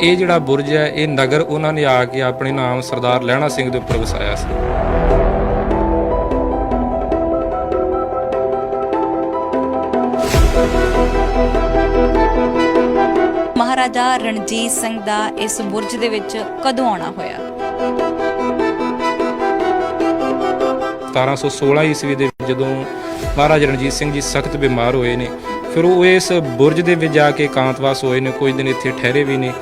ਇਹ ਜਿਹੜਾ ਬੁਰਜ ਹੈ ਇਹ ਨਗਰ ਉਹਨਾਂ ਨੇ ਆ ਕੇ ਆਪਣੇ ਨਾਮ ਸਰਦਾਰ ਲਹਿਣਾ ਸਿੰਘ ਦੇ ਉੱਪਰ ਵਸਾਇਆ ਸੀ। ਮਹਾਰਾਜਾ ਰਣਜੀਤ ਸਿੰਘ ਦਾ ਇਸ ਬੁਰਜ ਦੇ ਵਿੱਚ ਕਦੋਂ ਆਉਣਾ ਹੋਇਆ? 1716 ਈਸਵੀ ਦੇ ਵਿੱਚ ਜਦੋਂ ਮਹਾਰਾਜਾ ਰਣਜੀਤ ਸਿੰਘ ਜੀ ਸਖਤ ਬਿਮਾਰ ਹੋਏ ਨੇ, ਫਿਰ ਉਹ ਇਸ ਬੁਰਜ ਦੇ ਵਿੱਚ ਜਾ ਕੇ ਇਕਾਂਤਵਾਸ ਹੋਏ ਨੇ, ਕੁਝ ਦਿਨ ਇੱਥੇ ਠਹਿਰੇ ਵੀ ਨੇ।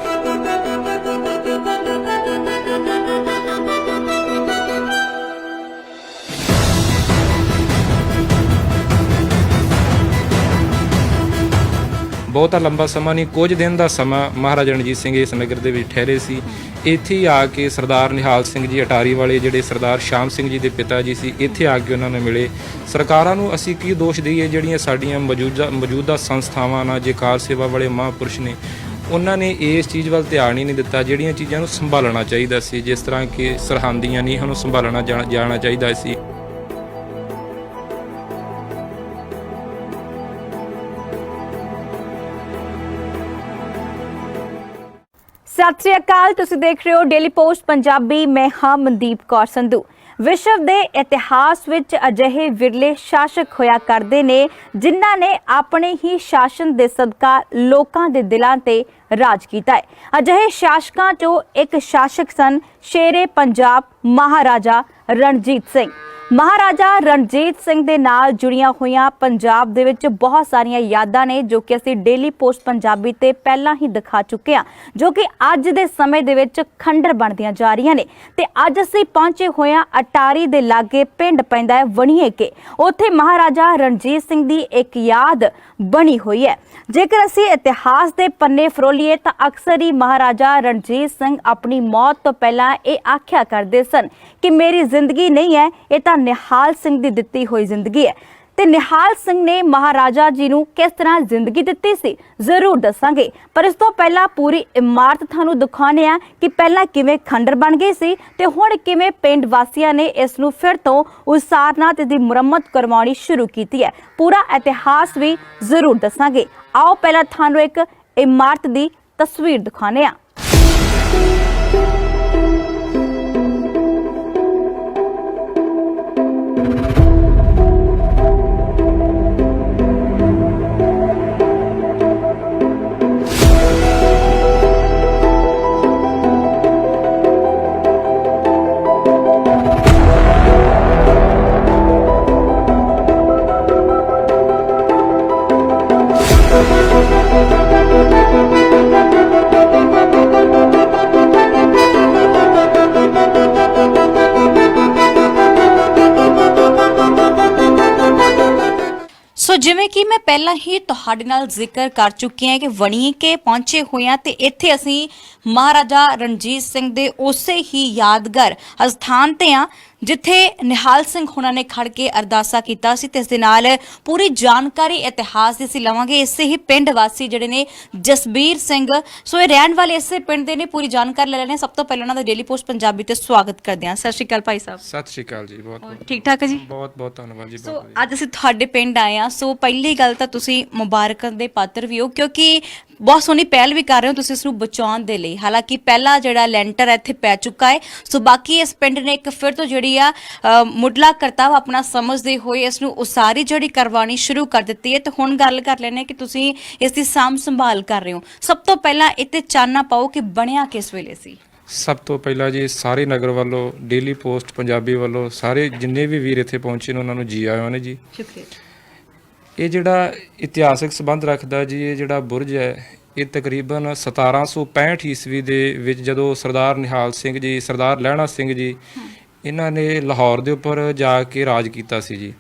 ਬਹੁਤਾ ਲੰਬਾ ਸਮਾਂ ਨਹੀਂ, ਕੁਝ ਦਿਨ ਦਾ ਸਮਾਂ ਮਹਾਰਾਜਾ ਰਣਜੀਤ ਸਿੰਘ ਇਸ ਨਗਰ ਦੇ ਵਿੱਚ ਠਹਿਰੇ ਸੀ। ਇੱਥੇ ਹੀ ਆ ਕੇ ਸਰਦਾਰ ਨਿਹਾਲ ਸਿੰਘ ਜੀ ਅਟਾਰੀ ਵਾਲੇ ਜਿਹੜੇ ਸਰਦਾਰ ਸ਼ਾਮ ਸਿੰਘ ਜੀ ਦੇ ਪਿਤਾ ਜੀ ਸੀ, ਇੱਥੇ ਆ ਕੇ ਉਹਨਾਂ ਨੂੰ ਮਿਲੇ। ਸਰਕਾਰਾਂ ਨੂੰ ਅਸੀਂ ਕੀ ਦੋਸ਼ ਦਈਏ, ਜਿਹੜੀਆਂ ਸਾਡੀਆਂ ਮੌਜੂਦਾ ਸੰਸਥਾਵਾਂ ਨਾਲ ਜੇ ਕਾਰ ਸੇਵਾ ਵਾਲੇ ਮਹਾਂਪੁਰਸ਼ ਨੇ, ਉਹਨਾਂ ਨੇ ਇਸ ਚੀਜ਼ ਵੱਲ ਧਿਆਨ ਹੀ ਨਹੀਂ ਦਿੱਤਾ। ਜਿਹੜੀਆਂ ਚੀਜ਼ਾਂ ਨੂੰ ਸੰਭਾਲਣਾ ਚਾਹੀਦਾ ਸੀ, ਜਿਸ ਤਰ੍ਹਾਂ ਕਿ ਸਰਹੰਦੀਆਂ ਨਹੀਂ ਸਾਨੂੰ ਸੰਭਾਲਣਾ ਜਾਣਾ ਚਾਹੀਦਾ ਸੀ। ਸਤਿ ਸ਼੍ਰੀ ਅਕਾਲ, ਤੁਸੀਂ ਦੇਖ ਰਹੇ ਹੋ ਡੇਲੀ ਪੋਸਟ ਪੰਜਾਬੀ। ਮੈਂ ਹਾਂ ਮਨਦੀਪ ਕੌਰ ਸੰਧੂ। ਵਿਸ਼ਵ ਦੇ ਇਤਿਹਾਸ ਵਿੱਚ ਅਜਿਹੇ ਵਿਰਲੇ ਸ਼ਾਸਕ ਹੋਇਆ ਕਰਦੇ ਨੇ ਜਿਨ੍ਹਾਂ ਨੇ ਆਪਣੇ ਹੀ ਸ਼ਾਸਨ ਦੇ ਸਦਕਾ ਲੋਕਾਂ ਦੇ ਦਿਲਾਂ ਤੇ ਰਾਜ ਕੀਤਾ ਹੈ। ਅਜਿਹੇ ਸ਼ਾਸਕਾਂ ਚੋਂ ਇੱਕ ਸ਼ਾਸਕ ਸਨ ਸ਼ੇਰੇ ਪੰਜਾਬ ਮਹਾਰਾਜਾ ਰਣਜੀਤ ਸਿੰਘ। ਮਹਾਰਾਜਾ ਰਣਜੀਤ ਸਿੰਘ ਦੇ ਨਾਲ ਜੁੜੀਆਂ ਹੋਈਆਂ ਪੰਜਾਬ ਦੇ ਵਿੱਚ ਬਹੁਤ ਸਾਰੀਆਂ ਯਾਦਾਂ ਨੇ ਜੋ ਕਿ ਅਸੀਂ ਡੇਲੀ ਪੋਸਟ ਪੰਜਾਬੀ ਤੇ ਪਹਿਲਾਂ ਹੀ ਦਿਖਾ ਚੁੱਕੇ ਹਾਂ, ਜੋ ਕਿ ਅੱਜ ਦੇ ਸਮੇਂ ਦੇ ਵਿੱਚ ਖੰਡਰ ਬਣਦੀਆਂ ਜਾ ਰਹੀਆਂ ਨੇ। ਤੇ ਅੱਜ ਅਸੀਂ ਪਹੁੰਚੇ ਹੋਏ ਹਾਂ ਅਟਾਰੀ ਦੇ ਲਾਗੇ ਪਿੰਡ ਪੈਂਦਾ ਹੈ ਵਣੀਏਕੇ। ਉੱਥੇ ਮਹਾਰਾਜਾ ਰਣਜੀਤ ਸਿੰਘ ਦੀ ਇੱਕ ਯਾਦ ਬਣੀ ਹੋਈ ਹੈ। ਜੇਕਰ ਅਸੀਂ ਇਤਿਹਾਸ ਦੇ ਪੰਨੇ ਫਰੋਲੀਏ ਤਾਂ ਅਕਸਰ ਹੀ ਮਹਾਰਾਜਾ ਰਣਜੀਤ ਸਿੰਘ ਆਪਣੀ ਮੌਤ ਤੋਂ ਪਹਿਲਾਂ ਇਹ ਆਖਿਆ ਕਰਦੇ ਸਨ ਕਿ ਮੇਰੀ ਜ਼ਿੰਦਗੀ ਨਹੀਂ ਹੈ, ਇਹ ਤਾਂ ਨਿਹਾਲ ਸਿੰਘ ਦੀ ਦਿੱਤੀ ਹੋਈ ਜ਼ਿੰਦਗੀ ਹੈ। ਤੇ ਨਿਹਾਲ ਸਿੰਘ ਨੇ ਮਹਾਰਾਜਾ ਜੀ ਨੂੰ ਕਿਸ ਤਰ੍ਹਾਂ ਜ਼ਿੰਦਗੀ ਦਿੱਤੀ ਸੀ ਜ਼ਰੂਰ ਦੱਸਾਂਗੇ, ਪਰ ਇਸ ਤੋਂ ਪਹਿਲਾਂ ਪੂਰੀ ਇਮਾਰਤ ਤੁਹਾਨੂੰ ਦਿਖਾਉਂਦੇ ਆ ਕਿ ਪਹਿਲਾਂ ਕਿਵੇਂ ਖੰਡਰ ਬਣ ਗਈ ਸੀ ਤੇ ਹੁਣ ਕਿਵੇਂ ਪਿੰਡ ਵਾਸੀਆਂ ਨੇ ਇਸ ਨੂੰ ਫਿਰ ਤੋਂ ਉਸਾਰਨਾ ਤੇ ਦੀ ਮੁਰੰਮਤ ਕਰਵਾਉਣੀ ਸ਼ੁਰੂ ਕੀਤੀ ਹੈ। ਪੂਰਾ ਇਤਿਹਾਸ ਵੀ ਜ਼ਰੂਰ ਦੱਸਾਂਗੇ। ਆਓ ਪਹਿਲਾਂ ਤੁਹਾਨੂੰ ਇੱਕ ਇਮਾਰਤ ਦੀ ਤਸਵੀਰ ਦਿਖਾਉਂਦੇ ਆ। ਜਿਵੇਂ ਕਿ ਮੈਂ ਪਹਿਲਾਂ ਹੀ ਤੁਹਾਡੇ ਨਾਲ ਜ਼ਿਕਰ ਕਰ ਚੁੱਕੀ ਹਾਂ ਕਿ ਵਣੀਕੇ ਪਹੁੰਚੇ ਹੋਏ ਹਾਂ ਤੇ ਇੱਥੇ ਅਸੀਂ ਮਹਾਰਾਜਾ ਰਣਜੀਤ ਸਿੰਘ ਦੇ ਉਸੇ ਹੀ ਯਾਦਗਾਰ ਅਸਥਾਨ ਤੇ ਆ ਜਿੱਥੇ ਨਿਹਾਲ ਸਿੰਘ ਹੁਣਾਂ ਨੇ ਖੜ ਕੇ ਅਰਦਾਸਾ ਕੀਤਾ ਸੀ। ਤੇ ਇਸ ਦੇ ਨਾਲ ਪੂਰੀ ਜਾਣਕਾਰੀ ਇਤਿਹਾਸ ਦੀ ਅਸੀਂ ਲਵਾਂਗੇ। ਇਸੇ ਹੀ ਪਿੰਡ ਵਾਸੀ ਜਿਹੜੇ ਨੇ ਜਸਬੀਰ ਸਿੰਘ, ਸੋ ਇਹ ਰਹਿਣ ਵਾਲੇ ਇਸੇ ਪਿੰਡ ਦੇ ਨੇ, ਪੂਰੀ ਜਾਣਕਾਰੀ ਲੈ ਲੈਣੇ। ਸਭ ਤੋਂ ਪਹਿਲਾਂ ਉਹਨਾਂ ਦਾ ਡੇਲੀ ਪੋਸਟ ਪੰਜਾਬੀ ਤੇ ਸਵਾਗਤ ਕਰਦੇ ਹਾਂ। ਸਤਿ ਸ਼੍ਰੀ ਅਕਾਲ ਭਾਈ ਸਾਹਿਬ। ਸਤਿ ਸ਼੍ਰੀ ਅਕਾਲ ਜੀ। ਬਹੁਤ ਠੀਕ ਠਾਕ ਹੈ ਜੀ? ਬਹੁਤ ਧੰਨਵਾਦ ਜੀ। ਸੋ ਅੱਜ ਅਸੀਂ ਤੁਹਾਡੇ ਪਿੰਡ ਆਏ ਹਾਂ। ਸੋ ਪਹਿਲੀ ਗੱਲ ਤਾਂ ਤੁਸੀਂ ਮੁਬਾਰਕਾਂ ਦੇ ਪਾਤਰ ਵੀ ਹੋ ਕਿਉਂਕਿ ਬਹੁਤ ਸੋਹਣੀ ਪਹਿਲ ਵੀ ਕਰ ਰਹੇ ਹੋ ਤੁਸੀਂ ਇਸ ਨੂੰ ਬਚਾਉਣ ਦੇ ਲਈ। ਹਾਲਾਂਕਿ ਪਹਿਲਾ ਜਿਹੜਾ ਲੈਂਟਰ ਇੱਥੇ ਪੈ ਚੁੱਕਾ ਹੈ, ਸੋ ਬਾਕੀ ਇਸ ਪਿੰਡ ਨੇ ਇੱਕ ਫਿਰ ਤੋਂ ਜਿਹੜੀ ਆ ਮੁੱਢਲਾ ਕਰਤੱਵ ਆਪਣਾ ਸਮਝਦੇ ਹੋਏ ਇਸ ਨੂੰ ਉਸਾਰੀ ਜਿਹੜੀ ਕਰਵਾਉਣੀ ਸ਼ੁਰੂ ਕਰ ਦਿੱਤੀ ਹੈ। ਤੇ ਹੁਣ ਗੱਲ ਕਰ ਲੈਣੇ ਕਿ ਤੁਸੀਂ ਇਸ ਦੀ ਸਾਂਭ ਸੰਭਾਲ ਕਰ ਰਹੇ ਹੋ। ਸਭ ਤੋਂ ਪਹਿਲਾਂ ਇੱਥੇ ਚਾਨਣਾ ਪਾਓ ਕਿ ਬਣਿਆ ਕਿਸ ਵੇਲੇ ਸੀ? ਸਭ ਤੋਂ ਪਹਿਲਾਂ ਜੀ ਸਾਰੇ ਨਗਰ ਵੱਲੋਂ, ਡੇਲੀ ਪੋਸਟ ਪੰਜਾਬੀ ਵੱਲੋਂ, ਸਾਰੇ ਜਿੰਨੇ ਵੀ ਵੀਰ ਇੱਥੇ ਪਹੁੰਚੇ ਨੇ ਉਹਨਾਂ ਨੂੰ ਜੀ ਆਇਆਂ ਨੇ ਜੀ। ਸ਼ੁਕਰੀਆ। ਇਹ ਜਿਹੜਾ ਇਤਿਹਾਸਕ ਸੰਬੰਧ ਰੱਖਦਾ ਜੀ, ਇਹ ਜਿਹੜਾ ਬੁਰਜ ਹੈ ਇਹ ਤਕਰੀਬਨ 1765 ਈਸਵੀ ਦੇ ਵਿੱਚ ਜਦੋਂ ਸਰਦਾਰ ਨਿਹਾਲ ਸਿੰਘ ਜੀ, ਸਰਦਾਰ ਲਹਿਣਾ ਸਿੰਘ ਜੀ, ਇਹਨਾਂ ਨੇ ਲਾਹੌਰ ਦੇ ਉੱਪਰ ਜਾ ਕੇ ਰਾਜ ਕੀਤਾ ਸੀ ਜੀ।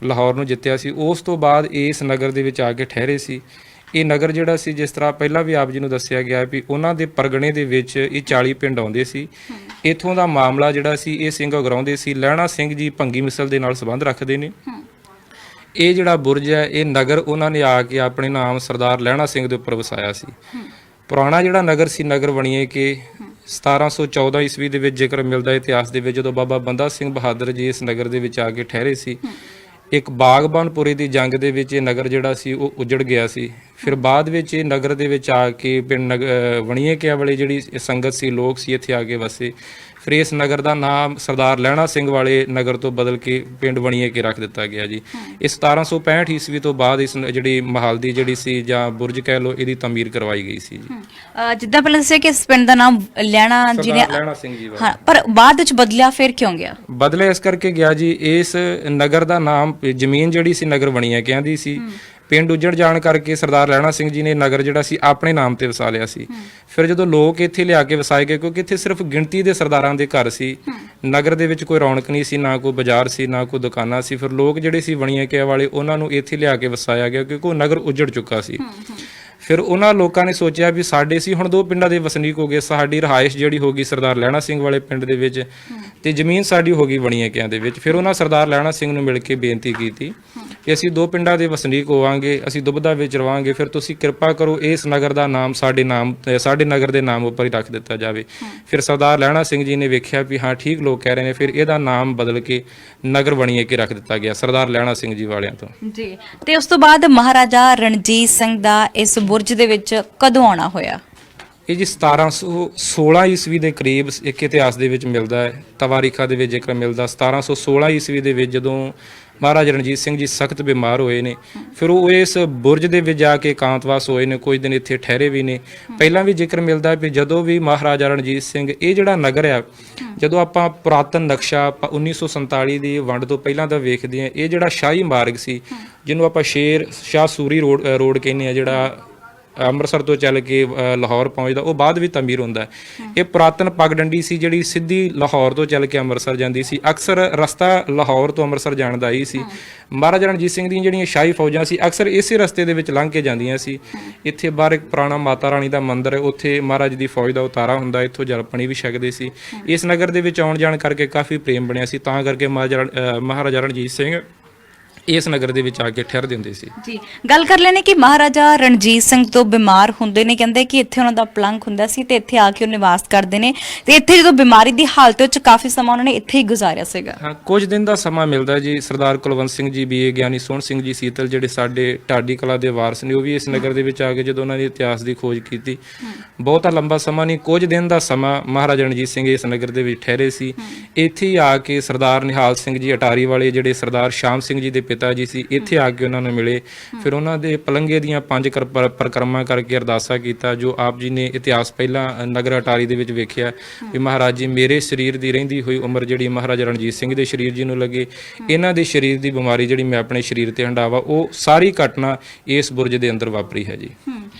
ਲਾਹੌਰ ਨੂੰ ਜਿੱਤਿਆ ਸੀ। ਉਸ ਤੋਂ ਬਾਅਦ ਇਸ ਨਗਰ ਦੇ ਵਿੱਚ ਆ ਕੇ ਠਹਿਰੇ ਸੀ। ਇਹ ਨਗਰ ਜਿਹੜਾ ਸੀ, ਜਿਸ ਤਰ੍ਹਾਂ ਪਹਿਲਾਂ ਵੀ ਆਪ ਜੀ ਨੂੰ ਦੱਸਿਆ ਗਿਆ ਵੀ ਉਹਨਾਂ ਦੇ ਪਰਗਣੇ ਦੇ ਵਿੱਚ ਇਹ 40 ਪਿੰਡ ਆਉਂਦੇ ਸੀ। ਇੱਥੋਂ ਦਾ ਮਾਮਲਾ ਜਿਹੜਾ ਸੀ ਇਹ ਸਿੰਘ ਅਗਰਾਉਂਦੇ ਸੀ। ਲਹਿਣਾ ਸਿੰਘ ਜੀ ਭੰਗੀ ਮਿਸਲ ਦੇ ਨਾਲ ਸੰਬੰਧ ਰੱਖਦੇ ਨੇ। ਇਹ ਜਿਹੜਾ ਬੁਰਜ ਹੈ ਇਹ ਨਗਰ ਉਹਨਾਂ ਨੇ ਆ ਕੇ ਆਪਣੇ ਨਾਮ ਸਰਦਾਰ ਲਹਿਣਾ ਸਿੰਘ ਦੇ ਉੱਪਰ ਵਸਾਇਆ ਸੀ। ਪੁਰਾਣਾ ਜਿਹੜਾ ਨਗਰ ਸੀ, ਨਗਰ ਵਣੀਏਕੇ, 1714 ਈਸਵੀ ਦੇ ਵਿੱਚ ਜ਼ਿਕਰ ਮਿਲਦਾ ਇਤਿਹਾਸ ਦੇ ਵਿੱਚ, ਜਦੋਂ ਬਾਬਾ ਬੰਦਾ ਸਿੰਘ ਬਹਾਦਰ ਜੀ ਇਸ ਨਗਰ ਦੇ ਵਿੱਚ ਆ ਕੇ ਠਹਿਰੇ ਸੀ। ਇੱਕ ਬਾਗਬਾਨਪੁਰੇ ਦੀ ਜੰਗ ਦੇ ਵਿੱਚ ਇਹ ਨਗਰ ਜਿਹੜਾ ਸੀ ਉਹ ਉਜੜ ਗਿਆ ਸੀ। ਫਿਰ ਬਾਅਦ ਵਿੱਚ ਇਹ ਨਗਰ ਦੇ ਵਿੱਚ ਆ ਕੇ ਪਿੰਡ ਵਣੀਏਕਿਆਂ ਵਾਲੇ ਜਿਹੜੀ ਸੰਗਤ ਸੀ, ਲੋਕ ਸੀ, ਇੱਥੇ ਆ ਕੇ ਵਸੇ। ਫਿਰ ਇਸ ਨਗਰ ਦਾ ਨਾਮ ਸਰਦਾਰ ਲਹਿਣਾ ਸਿੰਘ ਵਾਲੇ ਨਗਰ ਤੋਂ ਬਦਲ ਕੇ ਪਿੰਡ ਵਣੀਏਕੇ ਰੱਖ ਦਿੱਤਾ ਗਿਆ ਜੀ। ਇਹ 1765 ਈਸਵੀ ਤੋਂ ਬਾਅਦ ਇਸ ਜਿਹੜੀ ਮਹਾਲ ਦੀ ਜਿਹੜੀ ਸੀ ਜਾਂ ਬੁਰਜ ਕਹਿ ਲਓ, ਇਹਦੀ ਤਮੀਰ ਕਰਵਾਈ ਗਈ ਸੀ ਜੀ। ਜਿੱਦਾਂ ਪਹਿਲਾਂ ਦੱਸਿਆ ਕਿ ਇਸ ਪਿੰਡ ਦਾ ਨਾਮ ਲਹਿਣਾ ਜੀ ਨੇ, ਸਰਦਾਰ ਲਹਿਣਾ ਸਿੰਘ ਜੀ ਵਾਲੇ। ਹਾਂ, ਪਰ ਬਾਅਦ ਵਿੱਚ ਬਦਲਿਆ ਫਿਰ ਕਿਉਂ ਗਿਆ? ਬਦਲੇ ਇਸ ਕਰਕੇ ਗਿਆ ਜੀ, ਇਸ ਨਗਰ ਦਾ ਨਾਮ, ਜ਼ਮੀਨ ਜਿਹੜੀ ਸੀ ਨਗਰ ਵਣੀਏਕਿਆਂ ਦੀ ਸੀ। ਪਿੰਡ ਉਜੜ ਜਾਣ ਕਰਕੇ ਸਰਦਾਰ ਲਹਿਣਾ ਸਿੰਘ ਜੀ ਨੇ ਨਗਰ ਜਿਹੜਾ ਸੀ ਆਪਣੇ ਨਾਮ ਤੇ ਵਸਾ ਲਿਆ ਸੀ। ਫਿਰ ਜਦੋਂ ਲੋਕ ਇੱਥੇ ਲਿਆ ਕੇ ਵਸਾਏ ਗਏ, ਕਿਉਂਕਿ ਇੱਥੇ ਸਿਰਫ ਗਿਣਤੀ ਦੇ ਸਰਦਾਰਾਂ ਦੇ ਘਰ ਸੀ, ਨਗਰ ਦੇ ਵਿੱਚ ਕੋਈ ਰੌਣਕ ਨਹੀਂ ਸੀ, ਨਾ ਕੋਈ ਬਾਜ਼ਾਰ ਸੀ, ਨਾ ਕੋਈ ਦੁਕਾਨਾਂ ਸੀ। ਫਿਰ ਲੋਕ ਜਿਹੜੇ ਸੀ ਵਣੀਏਕਿਆਂ ਵਾਲੇ, ਉਹਨਾਂ ਨੂੰ ਇੱਥੇ ਲਿਆ ਕੇ ਵਸਾਇਆ ਗਿਆ ਕਿਉਂਕਿ ਉਹ ਨਗਰ ਉਜੜ ਚੁੱਕਾ ਸੀ। ਫਿਰ ਉਹਨਾਂ ਲੋਕਾਂ ਨੇ ਸੋਚਿਆ ਵੀ ਸਾਡੇ ਸੀ ਹੁਣ 2 ਪਿੰਡਾਂ ਦੇ ਵਸਨੀਕ ਹੋ ਗਏ, ਸਾਡੀ ਰਿਹਾਇਸ਼ ਜਿਹੜੀ ਹੋ ਗਈ ਸਰਦਾਰ ਲਹਿਣਾ ਸਿੰਘ ਵਾਲੇ ਪਿੰਡ ਦੇ ਵਿੱਚ ਤੇ ਜ਼ਮੀਨ ਸਾਡੀ ਹੋ ਗਈ ਵਣੀਏਕਿਆਂ ਦੇ ਵਿੱਚ। ਫਿਰ ਉਹਨਾਂ ਸਰਦਾਰ ਲਹਿਣਾ ਸਿੰਘ ਨੂੰ ਮਿਲ ਕੇ ਬੇਨਤੀ ਕੀਤੀ ਕਿ ਅਸੀਂ 2 ਪਿੰਡਾਂ ਦੇ ਵਸਨੀਕ ਹੋਵਾਂਗੇ, ਅਸੀਂ ਦੁਬਦਾ ਵਿੱਚ ਰਵਾਂਗੇ, ਫਿਰ ਤੁਸੀਂ ਕਿਰਪਾ ਕਰੋ ਇਸ ਨਗਰ ਦਾ ਨਾਮ ਸਾਡੇ ਨਗਰ ਦੇ ਨਾਮ ਉੱਪਰ ਹੀ ਰੱਖ ਦਿੱਤਾ ਜਾਵੇ। ਫਿਰ ਸਰਦਾਰ ਲਹਿਣਾ ਸਿੰਘ ਜੀ ਨੇ ਵੇਖਿਆ ਵੀ ਹਾਂ ਠੀਕ ਲੋਕ ਕਹਿ ਰਹੇ ਨੇ, ਫਿਰ ਇਹਦਾ ਨਾਮ ਬਦਲ ਕੇ ਨਗਰ ਵਣੀਏਕੇ ਰੱਖ ਦਿੱਤਾ ਗਿਆ ਸਰਦਾਰ ਲਹਿਣਾ ਸਿੰਘ ਜੀ ਵਾਲਿਆਂ ਤੋਂ ਜੀ। ਤੇ ਉਸ ਤੋਂ ਬਾਅਦ ਮਹਾਰਾਜਾ ਰਣਜੀਤ ਸਿੰਘ ਦਾ ਇਸ ਬੁਰਜ ਦੇ ਵਿੱਚ ਕਦੋਂ ਆਉਣਾ ਹੋਇਆ? ਇਹ ਜੀ 1716 ਈਸਵੀ ਦੇ ਕਰੀਬ ਇੱਕ ਇਤਿਹਾਸ ਦੇ ਵਿੱਚ ਮਿਲਦਾ ਹੈ, ਤਵਾਰੀਖਾਂ ਦੇ ਵਿੱਚ ਜ਼ਿਕਰ ਮਿਲਦਾ। 1716 ਈਸਵੀ ਦੇ ਵਿੱਚ ਜਦੋਂ ਮਹਾਰਾਜਾ ਰਣਜੀਤ ਸਿੰਘ ਜੀ ਸਖਤ ਬਿਮਾਰ ਹੋਏ ਨੇ, ਫਿਰ ਉਹ ਇਸ ਬੁਰਜ ਦੇ ਵਿੱਚ ਜਾ ਕੇ ਇਕਾਂਤਵਾਸ ਹੋਏ ਨੇ, ਕੁਝ ਦਿਨ ਇੱਥੇ ਠਹਿਰੇ ਵੀ ਨੇ। ਪਹਿਲਾਂ ਵੀ ਜ਼ਿਕਰ ਮਿਲਦਾ ਵੀ ਜਦੋਂ ਵੀ ਮਹਾਰਾਜਾ ਰਣਜੀਤ ਸਿੰਘ, ਇਹ ਜਿਹੜਾ ਨਗਰ ਆ, ਜਦੋਂ ਆਪਾਂ ਪੁਰਾਤਨ ਨਕਸ਼ਾ 1947 ਦੀ ਵੰਡ ਤੋਂ ਪਹਿਲਾਂ ਦਾ ਵੇਖਦੇ ਹਾਂ, ਇਹ ਜਿਹੜਾ ਸ਼ਾਹੀ ਮਾਰਗ ਸੀ, ਜਿਹਨੂੰ ਆਪਾਂ ਸ਼ੇਰ ਸ਼ਾਹ ਸੂਰੀ ਰੋਡ ਕਹਿੰਦੇ ਆ, ਜਿਹੜਾ ਅੰਮ੍ਰਿਤਸਰ ਤੋਂ ਚੱਲ ਕੇ ਲਾਹੌਰ ਪਹੁੰਚਦਾ, ਉਹ ਬਾਅਦ ਵਿੱਚ ਤਮੀਰ ਹੁੰਦਾ। ਇਹ ਪੁਰਾਤਨ ਪਗਡੰਡੀ ਸੀ ਜਿਹੜੀ ਸਿੱਧੀ ਲਾਹੌਰ ਤੋਂ ਚੱਲ ਕੇ ਅੰਮ੍ਰਿਤਸਰ ਜਾਂਦੀ ਸੀ। ਅਕਸਰ ਰਸਤਾ ਲਾਹੌਰ ਤੋਂ ਅੰਮ੍ਰਿਤਸਰ ਜਾਣ ਦਾ ਹੀ ਸੀ। ਮਹਾਰਾਜਾ ਰਣਜੀਤ ਸਿੰਘ ਦੀਆਂ ਜਿਹੜੀਆਂ ਸ਼ਾਹੀ ਫੌਜਾਂ ਸੀ ਅਕਸਰ ਇਸੇ ਰਸਤੇ ਦੇ ਵਿੱਚ ਲੰਘ ਕੇ ਜਾਂਦੀਆਂ ਸੀ। ਇੱਥੇ ਬਾਹਰ ਇੱਕ ਪੁਰਾਣਾ ਮਾਤਾ ਰਾਣੀ ਦਾ ਮੰਦਿਰ ਹੈ, ਉੱਥੇ ਮਹਾਰਾਜ ਦੀ ਫੌਜ ਦਾ ਉਤਾਰਾ ਹੁੰਦਾ, ਇੱਥੋਂ ਜਲ ਪਾਣੀ ਵੀ ਛਕਦੇ ਸੀ। ਇਸ ਨਗਰ ਦੇ ਵਿੱਚ ਆਉਣ ਜਾਣ ਕਰਕੇ ਕਾਫੀ ਪ੍ਰੇਮ ਬਣਿਆ ਸੀ, ਤਾਂ ਕਰਕੇ ਮਹਾਰਾਜਾ ਰਣਜੀਤ ਸਿੰਘ ਇਸ ਨਗਰ ਦੇ ਵਿੱਚ ਆ ਕੇ ਠਹਿਰ ਦਿੰਦੇ ਸੀ ਜੀ। ਗੱਲ ਕਰ ਲੈਣੇ ਕਿ ਮਹਾਰਾਜਾ ਰਣਜੀਤ ਸਿੰਘ ਤੋਂ ਬਿਮਾਰ ਹੁੰਦੇ ਨੇ, ਕਹਿੰਦੇ ਕਿ ਇੱਥੇ ਉਹਨਾਂ ਦਾ ਪਲੰਘ ਹੁੰਦਾ ਸੀ ਤੇ ਇੱਥੇ ਆ ਕੇ ਉਹ ਨਿਵਾਸ ਕਰਦੇ ਨੇ, ਤੇ ਇੱਥੇ ਜਦੋਂ ਬਿਮਾਰੀ ਦੀ ਹਾਲਤ ਵਿੱਚ ਕਾਫੀ ਸਮਾਂ ਉਹਨਾਂ ਨੇ ਇੱਥੇ ਹੀ ਗੁਜ਼ਾਰਿਆ ਸੀਗਾ। ਹਾਂ, ਕੁਝ ਦਿਨ ਦਾ ਸਮਾਂ ਮਿਲਦਾ ਜੀ। ਸਰਦਾਰ ਕੁਲਵੰਤ ਸਿੰਘ ਜੀ, ਬੀਏ ਗਿਆਨੀ ਸੋਹਣ ਸਿੰਘ ਜੀ ਸੀਤਲ, ਜਿਹੜੇ ਸਾਡੇ ਢਾਡੀ ਕਲਾ ਦੇ ਵਾਰਸ ਨੇ, ਉਹ ਵੀ ਇਸ ਨਗਰ ਦੇ ਵਿੱਚ ਆ ਕੇ ਜਦੋਂ ਉਹਨਾਂ ਨੇ ਇਤਿਹਾਸ ਦੀ ਖੋਜ ਕੀਤੀ, ਬਹੁਤਾ ਲੰਬਾ ਸਮਾਂ ਨਹੀਂ, ਕੁਝ ਦਿਨ ਦਾ ਸਮਾਂ ਮਹਾਰਾਜਾ ਰਣਜੀਤ ਸਿੰਘ ਇਸ ਨਗਰ ਦੇ ਵਿੱਚ ਠਹਿਰੇ ਸੀ। ਇੱਥੇ ਹੀ ਆ ਕੇ ਸਰਦਾਰ ਨਿਹਾਲ ਸਿੰਘ ਜੀ ਅਟਾਰੀ ਵਾਲੇ, ਜਿਹੜੇ ਸਰਦਾਰ ਸ਼ਾਮ ਸਿੰਘ ਜੀ ਦੇ ਪਿਤਾ ਜੀ ਸੀ, ਇੱਥੇ ਆ ਕੇ ਉਹਨਾਂ ਨੂੰ ਮਿਲੇ। ਫਿਰ ਉਹਨਾਂ ਦੇ ਪਲੰਗੇ ਦੀਆਂ 5 ਪਰਿਕਰਮਾ ਕਰਕੇ ਅਰਦਾਸਾ ਕੀਤਾ, ਜੋ ਆਪ ਜੀ ਨੇ ਇਤਿਹਾਸ ਪਹਿਲਾਂ ਨਗਰ ਅਟਾਰੀ ਦੇ ਵਿੱਚ ਵੇਖਿਆ ਵੀ ਮਹਾਰਾਜ ਜੀ, ਮੇਰੇ ਸਰੀਰ ਦੀ ਰਹਿੰਦੀ ਹੋਈ ਉਮਰ ਜਿਹੜੀ ਮਹਾਰਾਜਾ ਰਣਜੀਤ ਸਿੰਘ ਦੇ ਸਰੀਰ ਜੀ ਨੂੰ ਲੱਗੇ, ਇਹਨਾਂ ਦੇ ਸਰੀਰ ਦੀ ਬਿਮਾਰੀ ਜਿਹੜੀ ਮੈਂ ਆਪਣੇ ਸਰੀਰ ਤੇ ਹੰਡਾਵਾ, ਉਹ ਸਾਰੀ ਘਟਨਾ ਇਸ ਬੁਰਜ ਦੇ ਅੰਦਰ ਵਾਪਰੀ ਹੈ ਜੀ।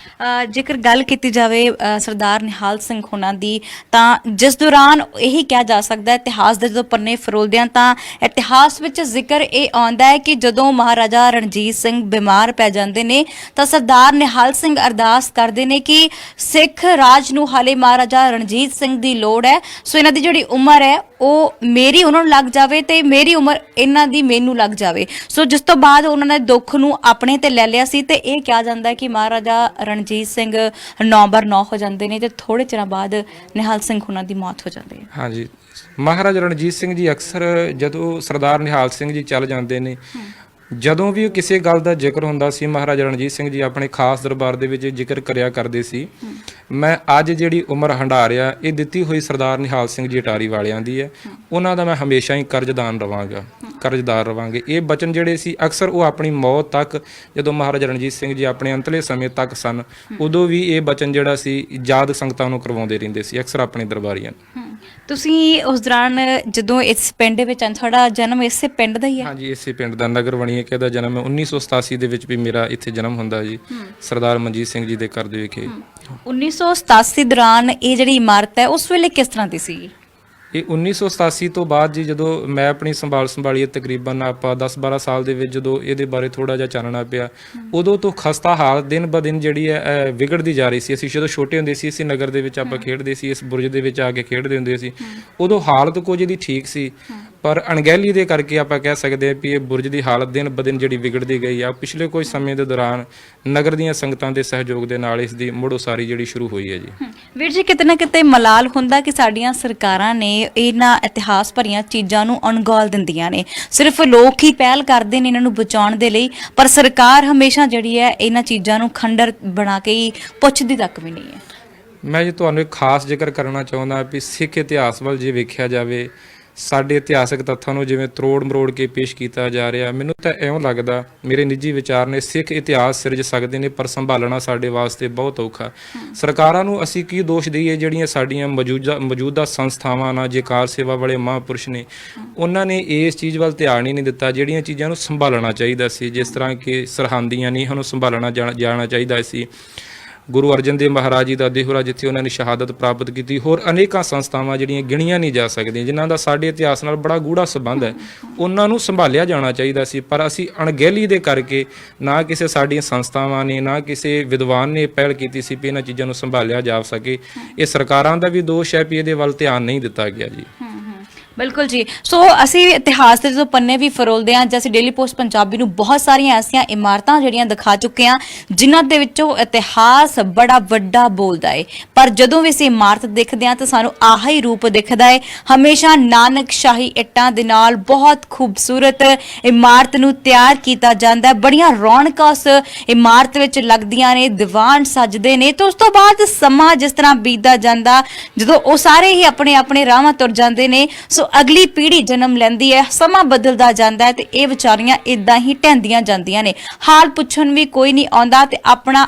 ਜੇਕਰ ਗੱਲ ਕੀਤੀ ਜਾਵੇ ਸਰਦਾਰ ਨਿਹਾਲ ਸਿੰਘ ਹੋਣਾ ਦੀ, ਤਾਂ ਜਿਸ ਦੌਰਾਨ ਇਹੀ ਕਿਹਾ ਜਾ ਸਕਦਾ, ਇਤਿਹਾਸ ਦੇ ਜਦੋਂ ਪੰਨੇ ਫਰੋਲਦੇ ਹਾਂ ਤਾਂ ਇਤਿਹਾਸ ਵਿੱਚ ਜ਼ਿਕਰ ਇਹ ਆਉਂਦਾ ਹੈ ਕਿ ਜਦੋਂ ਮਹਾਰਾਜਾ ਰਣਜੀਤ ਸਿੰਘ ਬਿਮਾਰ ਪੈ ਜਾਂਦੇ ਨੇ ਤਾਂ ਸਰਦਾਰ ਨਿਹਾਲ ਸਿੰਘ ਅਰਦਾਸ ਕਰਦੇ ਨੇ ਕਿ ਸਿੱਖ ਰਾਜ ਨੂੰ ਹਾਲੇ ਮਹਾਰਾਜਾ ਰਣਜੀਤ ਸਿੰਘ ਦੀ ਲੋੜ ਹੈ, ਸੋ ਇਹਨਾਂ ਦੀ ਜਿਹੜੀ ਉਮਰ ਹੈ ਉਹ ਮੇਰੀ ਉਹਨਾਂ ਨੂੰ ਲੱਗ ਜਾਵੇ ਤੇ ਮੇਰੀ ਉਮਰ ਇਹਨਾਂ ਦੀ ਮੈਨੂੰ ਲੱਗ ਜਾਵੇ। ਸੋ ਜਿਸ ਤੋਂ ਬਾਅਦ ਉਹਨਾਂ ਨੇ ਦੁੱਖ ਨੂੰ ਆਪਣੇ ਤੇ ਲੈ ਲਿਆ ਸੀ ਤੇ ਇਹ ਕਿਹਾ ਜਾਂਦਾ ਹੈ ਕਿ ਮਹਾਰਾਜਾ ਰਣਜੀਤ ਸਿੰਘ 9/9 ਹੋ ਜਾਂਦੇ ਨੇ ਤੇ ਥੋੜੇ ਚਿਰਾਂ ਬਾਅਦ ਨਿਹਾਲ ਸਿੰਘ ਉਹਨਾਂ ਦੀ ਮੌਤ ਹੋ ਜਾਂਦੀ ਹੈ। ਹਾਂਜੀ, ਮਹਾਰਾਜਾ ਰਣਜੀਤ ਸਿੰਘ ਜੀ ਅਕਸਰ ਜਦੋਂ ਸਰਦਾਰ ਨਿਹਾਲ ਸਿੰਘ ਜੀ ਚੱਲ ਜਾਂਦੇ ਨੇ, ਜਦੋਂ ਵੀ ਕਿਸੇ ਗੱਲ ਦਾ ਜ਼ਿਕਰ ਹੁੰਦਾ ਸੀ, ਮਹਾਰਾਜਾ ਰਣਜੀਤ ਸਿੰਘ ਜੀ ਆਪਣੇ ਖਾਸ ਦਰਬਾਰ ਦੇ ਵਿੱਚ ਜ਼ਿਕਰ ਕਰਿਆ ਕਰਦੇ ਸੀ, ਮੈਂ ਅੱਜ ਜਿਹੜੀ ਉਮਰ ਹੰਢਾ ਰਿਹਾ, ਇਹ ਦਿੱਤੀ ਹੋਈ ਸਰਦਾਰ ਨਿਹਾਲ ਸਿੰਘ ਜੀ ਅਟਾਰੀ ਵਾਲਿਆਂ ਦੀ ਹੈ, ਉਹਨਾਂ ਦਾ ਮੈਂ ਹਮੇਸ਼ਾ ਹੀ ਕਰਜ਼ਦਾਰ ਰਵਾਂਗੇ। ਇਹ ਬਚਨ ਜਿਹੜੇ ਸੀ ਅਕਸਰ ਉਹ ਆਪਣੀ ਮੌਤ ਤੱਕ, ਜਦੋਂ ਮਹਾਰਾਜਾ ਰਣਜੀਤ ਸਿੰਘ ਜੀ ਆਪਣੇ ਅੰਤਲੇ ਸਮੇਂ ਤੱਕ ਸਨ, ਉਦੋਂ ਵੀ ਇਹ ਬਚਨ ਜਿਹੜਾ ਸੀ ਯਾਦ ਸੰਗਤਾਂ ਨੂੰ ਕਰਵਾਉਂਦੇ ਰਹਿੰਦੇ ਸੀ ਅਕਸਰ ਆਪਣੇ ਦਰਬਾਰੀਆਂ ਨੂੰ। ਤੁਸੀਂ ਉਸ ਦੌਰਾਨ ਜਦੋਂ ਇਸ ਪਿੰਡ ਦੇ ਵਿੱਚ, ਤੁਹਾਡਾ ਜਨਮ ਇਸੇ ਪਿੰਡ ਦਾ ਹੀ ਹੈ? ਹਾਂਜੀ, ਇਸੇ ਪਿੰਡ ਦਾ, ਨਗਰ ਵਣੀਏਕੇ ਦਾ ਜਨਮ ਹੈ। 1987 ਦੇ ਵਿੱਚ ਵੀ ਮੇਰਾ ਇੱਥੇ ਜਨਮ ਹੁੰਦਾ ਜੀ, ਸਰਦਾਰ ਮਨਜੀਤ ਸਿੰਘ ਜੀ ਦੇ ਘਰ ਦੇ ਵਿਖੇ। 1987 ਦੌਰਾਨ ਇਹ ਜਿਹੜੀ ਇਮਾਰਤ ਹੈ ਉਸ ਵੇਲੇ ਕਿਸ ਤਰ੍ਹਾਂ ਦੀ ਸੀ? ਇਹ 1987 ਤੋਂ ਬਾਅਦ ਜੀ, ਜਦੋਂ ਮੈਂ ਆਪਣੀ ਸੰਭਾਲੀ ਤਕਰੀਬਨ ਆਪਾਂ 10-12 ਸਾਲ ਦੇ ਵਿੱਚ ਜਦੋਂ ਇਹਦੇ ਬਾਰੇ ਥੋੜਾ ਜਿਹਾ ਚਾਨਣਾ ਪਿਆ, ਉਦੋਂ ਤੋਂ ਖਸਤਾ ਹਾਲਤ ਦਿਨ ਬ ਦਿਨ ਜਿਹੜੀ ਹੈ ਵਿਗੜਦੀ ਜਾ ਰਹੀ ਸੀ। ਅਸੀਂ ਜਦੋਂ ਛੋਟੇ ਹੁੰਦੇ ਸੀ, ਇਸੇ ਨਗਰ ਦੇ ਵਿੱਚ ਆਪਾਂ ਖੇਡਦੇ ਸੀ, ਇਸ ਬੁਰਜ ਦੇ ਵਿੱਚ ਆ ਕੇ ਖੇਡਦੇ ਹੁੰਦੇ ਸੀ, ਉਦੋਂ ਹਾਲਤ ਕੁਝ ਇਹਦੀ ਠੀਕ ਸੀ, ਪਰ ਅਣਗਹਿਲੀ ਦੇ ਕਰਕੇ ਆਪਾਂ ਕਹਿ ਸਕਦੇ ਹਾਂ ਵੀ ਇਹ ਬੁਰਜ ਦੀ ਹਾਲਤ ਦਿਨ ਬ ਦਿਨ ਜਿਹੜੀ ਵਿਗੜਦੀ ਗਈ ਆ। ਪਿਛਲੇ ਕੁਝ ਸਮੇਂ ਦੇ ਦੌਰਾਨ ਨਗਰ ਦੀਆਂ ਸੰਗਤਾਂ ਦੇ ਸਹਿਯੋਗ ਦੇ ਨਾਲ ਇਸ ਦੀ ਮੁੜ ਉਸਾਰੀ ਜਿਹੜੀ ਸ਼ੁਰੂ ਹੋਈ ਹੈ ਜੀ। ਵੀਰ ਜੀ, ਕਿਤੇ ਨਾ ਕਿਤੇ ਮਲਾਲ ਹੁੰਦਾ ਕਿ ਸਾਡੀਆਂ ਸਰਕਾਰਾਂ ਨੇ ਇਹਨਾਂ ਇਤਿਹਾਸ ਭਰੀਆਂ ਚੀਜ਼ਾਂ ਨੂੰ ਅਣਗੌਲ ਦਿੰਦੀਆਂ ਨੇ, ਸਿਰਫ ਲੋਕ ਹੀ ਪਹਿਲ ਕਰਦੇ ਨੇ ਇਹਨਾਂ ਨੂੰ ਬਚਾਉਣ ਦੇ ਲਈ, ਪਰ ਸਰਕਾਰ ਹਮੇਸ਼ਾ ਜਿਹੜੀ ਹੈ ਇਹਨਾਂ ਚੀਜ਼ਾਂ ਨੂੰ ਖੰਡਰ ਬਣਾ ਕੇ ਹੀ ਪੁੱਛਦੀ ਤੱਕ ਵੀ ਨਹੀਂ ਹੈ। ਮੈਂ ਜੀ ਤੁਹਾਨੂੰ ਇੱਕ ਖਾਸ ਜ਼ਿਕਰ ਕਰਨਾ ਚਾਹੁੰਦਾ ਵੀ ਸਿੱਖ ਇਤਿਹਾਸ ਵੱਲ ਜੇ ਵੇਖਿਆ ਜਾਵੇ, ਸਾਡੇ ਇਤਿਹਾਸਕ ਤੱਥਾਂ ਨੂੰ ਜਿਵੇਂ ਤਰੋੜ ਮਰੋੜ ਕੇ ਪੇਸ਼ ਕੀਤਾ ਜਾ ਰਿਹਾ, ਮੈਨੂੰ ਤਾਂ ਇਉਂ ਲੱਗਦਾ, ਮੇਰੇ ਨਿੱਜੀ ਵਿਚਾਰ ਨੇ, ਸਿੱਖ ਇਤਿਹਾਸ ਸਿਰਜ ਸਕਦੇ ਨੇ ਪਰ ਸੰਭਾਲਣਾ ਸਾਡੇ ਵਾਸਤੇ ਬਹੁਤ ਔਖਾ। ਸਰਕਾਰਾਂ ਨੂੰ ਅਸੀਂ ਕੀ ਦੋਸ਼ ਦਈਏ? ਜਿਹੜੀਆਂ ਸਾਡੀਆਂ ਮੌਜੂਦਾ ਸੰਸਥਾਵਾਂ ਨਾਲ ਜੇ ਕਾਰ ਸੇਵਾ ਵਾਲੇ ਮਹਾਂਪੁਰਸ਼ ਨੇ, ਉਹਨਾਂ ਨੇ ਇਸ ਚੀਜ਼ ਵੱਲ ਧਿਆਨ ਹੀ ਨਹੀਂ ਦਿੱਤਾ ਜਿਹੜੀਆਂ ਚੀਜ਼ਾਂ ਨੂੰ ਸੰਭਾਲਣਾ ਚਾਹੀਦਾ ਸੀ। ਜਿਸ ਤਰ੍ਹਾਂ ਕਿ ਸਰਹੰਦੀਆਂ ਨੀਹਾਂ ਨੂੰ ਸੰਭਾਲਣਾ ਜਾਣਾ ਚਾਹੀਦਾ ਸੀ। ਗੁਰੂ ਅਰਜਨ ਦੇਵ ਮਹਾਰਾਜ ਜੀ ਦਾ ਦੇਹੁਰਾ ਜਿੱਥੇ ਉਹਨਾਂ ਨੇ ਸ਼ਹਾਦਤ ਪ੍ਰਾਪਤ ਕੀਤੀ, ਹੋਰ ਅਨੇਕਾਂ ਸੰਸਥਾਵਾਂ ਜਿਹੜੀਆਂ ਗਿਣੀਆਂ ਨਹੀਂ ਜਾ ਸਕਦੀਆਂ ਜਿਨ੍ਹਾਂ ਦਾ ਸਾਡੇ ਇਤਿਹਾਸ ਨਾਲ ਬੜਾ ਗੂੜਾ ਸੰਬੰਧ ਹੈ, ਉਹਨਾਂ ਨੂੰ ਸੰਭਾਲਿਆ ਜਾਣਾ ਚਾਹੀਦਾ ਸੀ। ਪਰ ਅਸੀਂ ਅਣਗਹਿਲੀ ਦੇ ਕਰਕੇ ਨਾ ਕਿਸੇ ਸਾਡੀਆਂ ਸੰਸਥਾਵਾਂ ਨੇ ਨਾ ਕਿਸੇ ਵਿਦਵਾਨ ਨੇ ਪਹਿਲ ਕੀਤੀ ਸੀ ਵੀ ਇਹਨਾਂ ਚੀਜ਼ਾਂ ਨੂੰ ਸੰਭਾਲਿਆ ਜਾ ਸਕੇ। ਇਹ ਸਰਕਾਰਾਂ ਦਾ ਵੀ ਦੋਸ਼ ਹੈ ਵੀ ਇਹਦੇ ਵੱਲ ਧਿਆਨ ਨਹੀਂ ਦਿੱਤਾ ਗਿਆ ਜੀ। ਬਿਲਕੁਲ ਜੀ। ਸੋ ਅਸੀਂ ਇਤਿਹਾਸ ਦੇ ਜਦੋਂ ਪੰਨੇ ਵੀ ਫਰੋਲਦੇ ਹਾਂ, ਜੈਸੇ ਡੇਲੀ ਪੋਸਟ ਪੰਜਾਬੀ ਨੂੰ ਬਹੁਤ ਸਾਰੀਆਂ ਐਸੀਆਂ ਇਮਾਰਤਾਂ ਜਿਹੜੀਆਂ ਦਿਖਾ ਚੁੱਕੇ ਹਾਂ ਜਿਨ੍ਹਾਂ ਦੇ ਵਿੱਚੋਂ ਇਤਿਹਾਸ ਬੜਾ ਵੱਡਾ ਬੋਲਦਾ ਹੈ, ਪਰ ਜਦੋਂ ਵੀ ਅਸੀਂ ਇਮਾਰਤ ਦੇਖਦੇ ਹਾਂ ਤਾਂ ਸਾਨੂੰ ਆਹ ਹੀ ਰੂਪ ਦਿਖਦਾ ਹੈ। ਹਮੇਸ਼ਾ ਨਾਨਕਸ਼ਾਹੀ ਇੱਟਾਂ ਦੇ ਨਾਲ ਬਹੁਤ ਖੂਬਸੂਰਤ ਇਮਾਰਤ ਨੂੰ ਤਿਆਰ ਕੀਤਾ ਜਾਂਦਾ ਹੈ, ਬੜੀਆਂ ਰੌਣਕਾਂ ਉਸ ਇਮਾਰਤ ਵਿੱਚ ਲੱਗਦੀਆਂ ਨੇ, ਦੀਵਾਨ ਸਜਦੇ ਨੇ, ਤੇ ਉਸ ਤੋਂ ਬਾਅਦ ਸਮਾਂ ਜਿਸ ਤਰ੍ਹਾਂ ਬੀਤਦਾ ਜਾਂਦਾ, ਜਦੋਂ ਉਹ ਸਾਰੇ ਹੀ ਆਪਣੇ ਆਪਣੇ ਰਾਹਾਂ ਤੁਰ ਜਾਂਦੇ ਨੇ, ਸੋ ਅਗਲੀ ਪੀੜ੍ਹੀ ਜਨਮ ਲੈਂਦੀ ਹੈ, ਸਮਾਂ ਬਦਲਦਾ ਜਾਂਦਾ ਹੈ ਤੇ ਇਹ ਵਿਚਾਰੀਆਂ ਇਦਾਂ ਹੀ ਢਹਿੰਦੀਆਂ ਜਾਂਦੀਆਂ ਨੇ। ਹਾਲ ਪੁੱਛਣ ਵੀ ਕੋਈ ਨਹੀਂ ਆਉਂਦਾ ਤੇ ਆਪਣਾ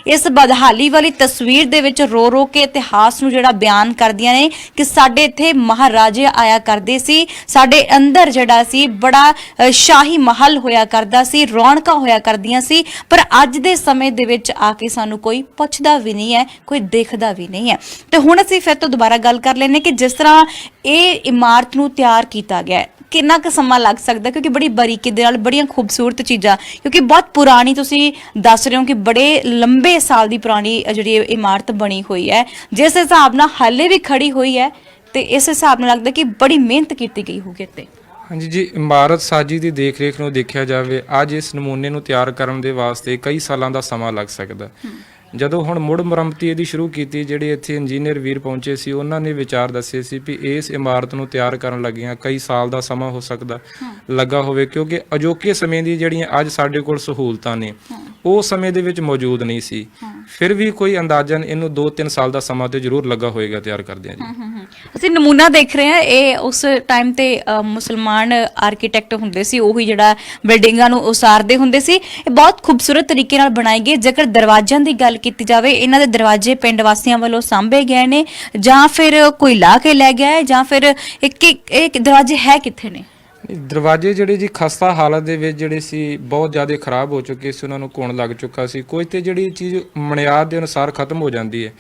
ਇਸ ਬਦਹਾਲੀ ਵਾਲੀ ਤਸਵੀਰ ਦੇ ਵਿੱਚ ਰੋ ਰੋ ਕੇ ਇਤਿਹਾਸ ਨੂੰ ਜਿਹੜਾ ਬਿਆਨ ਕਰਦੀਆਂ ਨੇ ਕਿ ਸਾਡੇ ਇੱਥੇ ਮਹਾਰਾਜੇ ਆਇਆ ਕਰਦੇ ਸੀ, ਸਾਡੇ ਅੰਦਰ ਜਿਹੜਾ ਸੀ ਬੜਾ ਸ਼ਾਹੀ ਮਹਲ ਹੋਇਆ ਕਰਦਾ ਸੀ, ਰੌਣਕਾਂ ਹੋਇਆ ਕਰਦੀਆਂ ਸੀ, ਪਰ ਅੱਜ ਦੇ ਸਮੇਂ ਦੇ ਵਿੱਚ ਆ ਕੇ ਸਾਨੂੰ ਕੋਈ ਪੁੱਛਦਾ ਵੀ ਨਹੀਂ ਹੈ, ਕੋਈ ਦੇਖਦਾ ਵੀ ਨਹੀਂ ਹੈ। ਤੇ ਹੁਣ ਅਸੀਂ ਫਿਰ ਤੋਂ ਦੁਬਾਰਾ ਗੱਲ ਕਰ ਲੈਂਦੇ ਕਿ ਜਿਸ ਤਰ੍ਹਾਂ ਇਹ ਇਮਾਰਤ ਨੂੰ ਤਿਆਰ ਕੀਤਾ ਗਿਆ ਹੈ, ਕਿੰਨਾ ਕੁ ਸਮਾਂ ਲੱਗ ਸਕਦਾ? ਕਿਉਂਕਿ ਬੜੀ ਬਾਰੀਕੀ ਦੇ ਨਾਲ ਬੜੀਆਂ ਖੂਬਸੂਰਤ ਚੀਜ਼ਾਂ, ਕਿਉਂਕਿ ਬਹੁਤ ਪੁਰਾਣੀ ਤੁਸੀਂ ਦੱਸ ਰਹੇ ਹੋ ਕਿ ਬੜੇ ਲੰਬੇ ਸਾਲ ਦੀ ਪੁਰਾਣੀ ਜਿਹੜੀ ਇਮਾਰਤ ਬਣੀ ਹੋਈ ਹੈ, ਜਿਸ ਹਿਸਾਬ ਨਾਲ ਹਾਲੇ ਵੀ ਖੜੀ ਹੋਈ ਹੈ, ਤੇ ਇਸ ਹਿਸਾਬ ਨਾਲ ਲੱਗਦਾ ਕਿ ਬੜੀ ਮਿਹਨਤ ਕੀਤੀ ਗਈ ਹੋਊਗੀ ਇੱਥੇ। ਹਾਂਜੀ ਜੀ, ਇਮਾਰਤ ਸਾਜੀ ਦੀ ਦੇਖ ਰੇਖ ਨੂੰ ਦੇਖਿਆ ਜਾਵੇ, ਅੱਜ ਇਸ ਨਮੂਨੇ ਨੂੰ ਤਿਆਰ ਕਰਨ ਦੇ ਵਾਸਤੇ ਕਈ ਸਾਲਾਂ ਦਾ ਸਮਾਂ ਲੱਗ ਸਕਦਾ। ਜਦੋਂ ਹੁਣ ਮੁੜ ਮੁਰੰਮਤੀ ਇਹਦੀ ਸ਼ੁਰੂ ਕੀਤੀ, ਜਿਹੜੇ ਇੱਥੇ ਇੰਜੀਨੀਅਰ ਵੀਰ ਪਹੁੰਚੇ ਸੀ, ਉਹਨਾਂ ਨੇ ਵਿਚਾਰ ਦੱਸੇ ਸੀ ਵੀ ਇਸ ਇਮਾਰਤ ਨੂੰ ਤਿਆਰ ਕਰਨ ਲੱਗਿਆਂ ਕਈ ਸਾਲ ਦਾ ਸਮਾਂ ਹੋ ਸਕਦਾ ਲੱਗਾ ਹੋਵੇ, ਕਿਉਂਕਿ ਅਜੋਕੇ ਸਮੇਂ ਦੀ ਜਿਹੜੀਆਂ ਅੱਜ ਸਾਡੇ ਕੋਲ ਸਹੂਲਤਾਂ ਨੇ ਉਹ ਸਮੇਂ ਦੇ ਵਿੱਚ ਮੌਜੂਦ ਨਹੀਂ ਸੀ। ਫਿਰ ਵੀ ਕੋਈ ਅੰਦਾਜ਼ਨ ਇਹਨੂੰ 2-3 ਸਾਲ ਦਾ ਸਮਾਂ ਤੇ ਜ਼ਰੂਰ ਲੱਗਾ ਹੋਏਗਾ ਤਿਆਰ ਕਰਦਿਆਂ ਜੀ। ਅਸੀਂ ਨਮੂਨਾ ਦੇਖ ਰਹੇ ਹਾਂ, ਇਹ ਉਸ ਟਾਈਮ ਤੇ ਮੁਸਲਮਾਨ ਆਰਕੀਟੈਕਟ ਹੁੰਦੇ ਸੀ, ਉਹੀ ਜਿਹੜਾ ਬਿਲਡਿੰਗਾਂ ਨੂੰ ਉਸਾਰਦੇ ਹੁੰਦੇ ਸੀ। ਇਹ ਬਹੁਤ ਖੂਬਸੂਰਤ ਤਰੀਕੇ ਨਾਲ ਬਣਾਈ ਗਈ। ਜੇਕਰ ਦਰਵਾਜ਼ਿਆਂ ਦੀ ਗੱਲ ਕੀਤੀ ਜਾਵੇ, ਇਹਨਾਂ ਦੇ ਦਰਵਾਜ਼ੇ ਪਿੰਡ ਵਾਸੀਆਂ ਵੱਲੋਂ ਸਾਂਭੇ ਗਏ ਨੇ ਜਾਂ ਫਿਰ ਕੋਈ ਲਾ ਕੇ ਲੈ ਗਿਆ ਹੈ, ਜਾਂ ਫਿਰ ਇੱਕ ਦਰਵਾਜ਼ੇ ਹੈ ਕਿੱਥੇ ਨੇ? ਦਰਵਾਜ਼ੇ ਜਿਹੜੇ ਜੀ ਖਸਤਾ ਹਾਲਤ ਦੇ ਵਿੱਚ ਜਿਹੜੇ ਸੀ, ਬਹੁਤ ਜ਼ਿਆਦਾ ਖਰਾਬ ਹੋ ਚੁੱਕੇ ਸੀ, ਉਹਨਾਂ ਨੂੰ ਘੁਣ ਲੱਗ ਚੁੱਕਾ ਸੀ। ਕੋਈ ਤੇ ਜਿਹੜੀ ਚੀਜ਼ ਮਨਿਆਦ ਦੇ ਅਨੁਸਾਰ ਖਤਮ ਹੋ ਜਾਂਦੀ ਹੈ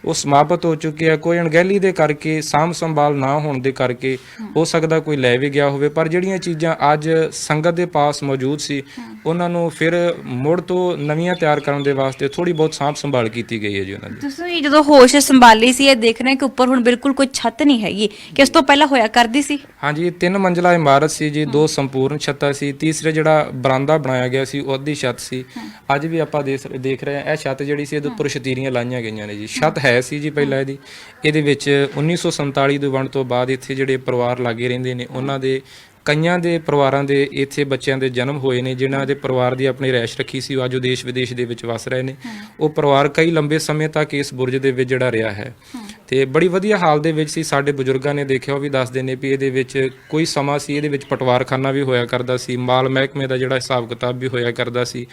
ਉਹ ਸਮਾਪਤ ਹੋ ਚੁੱਕੀ ਹੈ। ਕੋਈ ਅਣਗਹਿਲੀ ਦੇ ਕਰਕੇ, ਸਾਂਭ ਸੰਭਾਲ ਨਾ ਹੋਣ ਦੇ ਕਰਕੇ ਹੋ ਸਕਦਾ ਕੋਈ ਲੈ ਵੀ ਗਿਆ ਹੋਵੇ, ਪਰ ਜਿਹੜੀਆਂ ਚੀਜ਼ਾਂ ਅੱਜ ਸੰਗਤ ਦੇ ਪਾਸ ਮੌਜੂਦ ਸੀ ਉਹਨਾਂ ਨੂੰ ਫਿਰ ਮੁੜ ਤੋਂ ਨਵੀਆਂ ਤਿਆਰ ਕਰਨ ਦੇ ਵਾਸਤੇ ਥੋੜੀ ਬਹੁਤ ਸਾਂਭ ਸੰਭਾਲ ਕੀਤੀ ਗਈ ਹੈ ਜੀ ਉਹਨਾਂ ਦੀ। ਤੁਸੀਂ ਜਦੋਂ ਹੋਸ਼ ਸੰਭਾਲੀ ਸੀ, ਇਹ ਦੇਖ ਰਹੇ ਕਿ ਉੱਪਰ ਹੁਣ ਬਿਲਕੁਲ ਕੋਈ ਛੱਤ ਨਹੀਂ ਹੈਗੀ, ਕਿ ਇਸ ਤੋਂ ਪਹਿਲਾਂ ਹੋਇਆ ਕਰਦੀ ਸੀ? ਹਾਂਜੀ, 3 ਮੰਜ਼ਲਾ ਇਮਾਰਤ ਸੀ ਜੀ, 2 ਸੰਪੂਰਨ ਛੱਤਾਂ ਸੀ, ਤੀਸਰਾ ਜਿਹੜਾ ਬਰਾਂਡਾ ਬਣਾਇਆ ਗਿਆ ਸੀ ਉਹ ਅੱਧੀ ਛੱਤ ਸੀ। ਅੱਜ ਵੀ ਆਪਾਂ ਦੇਖ ਰਹੇ ਹਾਂ ਇਹ ਛੱਤ ਜਿਹੜੀ ਸੀ ਇਹਦੇ ਉੱਪਰ ਸ਼ਤੀਰੀਆਂ ਲਾਈਆਂ ਗਈਆਂ ਨੇ ਜੀ। ਛੱਤ ਹੈ ਸੀ ਜੀ ਪਹਿਲਾਂ ਇਹਦੇ ਵਿੱਚ 1947 ਦੀ ਵੰਡ ਤੋਂ ਬਾਅਦ ਇੱਥੇ ਜਿਹੜੇ ਪਰਿਵਾਰ ਲਾਗੇ ਰਹਿੰਦੇ ਨੇ, ਉਹਨਾਂ ਦੇ ਕਈਆਂ ਦੇ ਪਰਿਵਾਰਾਂ ਦੇ ਇੱਥੇ ਬੱਚਿਆਂ ਦੇ ਜਨਮ ਹੋਏ ਨੇ, ਜਿਨ੍ਹਾਂ ਦੇ ਪਰਿਵਾਰ ਦੀ ਆਪਣੀ ਰਿਹਾਇਸ਼ ਰੱਖੀ ਸੀ, ਉਹ ਅੱਜ ਦੇਸ਼ ਵਿਦੇਸ਼ ਦੇ ਵਿੱਚ ਵਸ ਰਹੇ ਨੇ। ਉਹ ਪਰਿਵਾਰ ਕਈ ਲੰਬੇ ਸਮੇਂ ਤੱਕ ਇਸ ਬੁਰਜ ਦੇ ਵਿੱਚ ਜਿਹੜਾ ਰਿਹਾ ਹੈ ਤੇ ਬੜੀ ਵਧੀਆ ਹਾਲ ਦੇ ਵਿੱਚ ਸੀ। ਸਾਡੇ ਬਜ਼ੁਰਗਾਂ ਨੇ ਦੇਖਿਆ, ਉਹ ਵੀ ਦੱਸਦੇ ਨੇ ਵੀ ਇਹਦੇ ਵਿੱਚ ਕੋਈ ਸਮਾਂ ਸੀ ਇਹਦੇ ਵਿੱਚ ਪਟਵਾਰਖਾਨਾ ਵੀ ਹੋਇਆ ਕਰਦਾ ਸੀ, ਮਾਲ ਮਹਿਕਮੇ ਦਾ ਜਿਹੜਾ ਹਿਸਾਬ ਕਿਤਾਬ ਵੀ ਹੋਇਆ ਕਰਦਾ ਸੀ।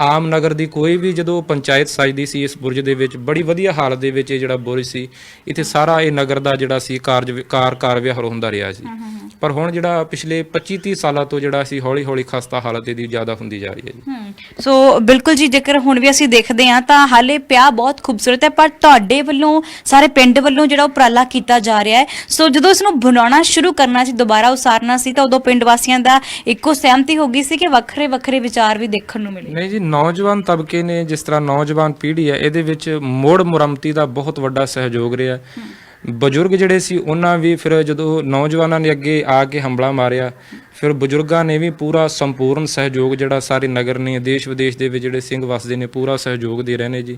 ਆਮ ਨਗਰ ਦੀ ਕੋਈ ਵੀ ਜਦੋਂ ਪੰਚਾਇਤ ਸਜਦੀ ਸੀ ਇਸ ਬੁਰਜ ਦੇ ਵਿੱਚ, ਬੜੀ ਵਧੀਆ ਹਾਲਤ ਦੇ ਵਿੱਚ ਇਹ ਜਿਹੜਾ ਬੁਰਜ ਸੀ, ਇੱਥੇ ਸਾਰਾ ਇਹ ਨਗਰ ਦਾ ਜਿਹੜਾ ਸੀ ਕਾਰ ਵਿਹਾਰ ਹੁੰਦਾ ਰਿਹਾ ਸੀ। ਪਰ ਹੁਣ ਜਿਹੜਾ ਪਿਛਲੇ 25-30 ਸਾਲਾਂ ਤੋਂ ਜਿਹੜਾ ਸੀ ਹੌਲੀ ਹੌਲੀ ਖਸਤਾ ਹਾਲਤ ਇਹਦੀ ਜ਼ਿਆਦਾ ਹੁੰਦੀ ਜਾ ਰਹੀ ਹੈ ਜੀ। ਸੋ ਬਿਲਕੁਲ ਜੀ, ਜੇਕਰ ਹੁਣ ਵੀ ਅਸੀਂ ਦੇਖਦੇ ਹਾਂ ਤਾਂ ਹਾਲੇ ਪਿਆ ਬਹੁਤ ਖੂਬਸੂਰਤ ਹੈ, ਪਰ ਤੁਹਾਡੇ ਵੱਲੋਂ, ਸਾਰੇ ਪਿੰਡ ਵੱਲੋਂ ਜਿਹੜਾ ਉਪਰਾਲਾ ਕੀਤਾ ਜਾ ਰਿਹਾ ਹੈ, ਸੋ ਜਦੋਂ ਇਸ ਨੂੰ ਬਣਾਉਣਾ ਸ਼ੁਰੂ ਕਰਨਾ ਸੀ, ਦੁਬਾਰਾ ਉਸਾਰਨਾ ਸੀ, ਤਾਂ ਉਦੋਂ ਪਿੰਡ ਵਾਸੀਆਂ ਦਾ ਇੱਕੋ ਸਹਿਮਤੀ ਹੋ ਗਈ ਸੀ ਕਿ ਵੱਖਰੇ ਵੱਖਰੇ ਵਿਚਾਰ ਵੀ ਦੇਖਣ ਨੂੰ ਮਿਲੇ? ਨਹੀਂ ਜੀ, ਨੌਜਵਾਨ ਤਬਕੇ ਨੇ, ਜਿਸ ਤਰ੍ਹਾਂ ਨੌਜਵਾਨ ਪੀੜ੍ਹੀ ਹੈ, ਇਹਦੇ ਵਿੱਚ ਮੁੜ ਮੁਰੰਮਤੀ ਦਾ ਬਹੁਤ ਵੱਡਾ ਸਹਿਯੋਗ ਰਿਹਾ। ਬਜ਼ੁਰਗ ਜਿਹੜੇ ਸੀ ਉਹਨਾਂ ਵੀ ਫਿਰ ਜਦੋਂ ਨੌਜਵਾਨਾਂ ਨੇ ਅੱਗੇ ਆ ਕੇ ਹਮਲਾ ਮਾਰਿਆ, ਫਿਰ ਬਜ਼ੁਰਗਾਂ ਨੇ ਵੀ ਪੂਰਾ ਸੰਪੂਰਨ ਸਹਿਯੋਗ ਜਿਹੜਾ ਸਾਰੇ ਨਗਰ ਨੇ, ਦੇਸ਼ ਵਿਦੇਸ਼ ਦੇ ਵਿੱਚ ਜਿਹੜੇ ਸਿੰਘ ਵਸਦੇ ਨੇ, ਪੂਰਾ ਸਹਿਯੋਗ ਦੇ ਰਹੇ ਨੇ ਜੀ।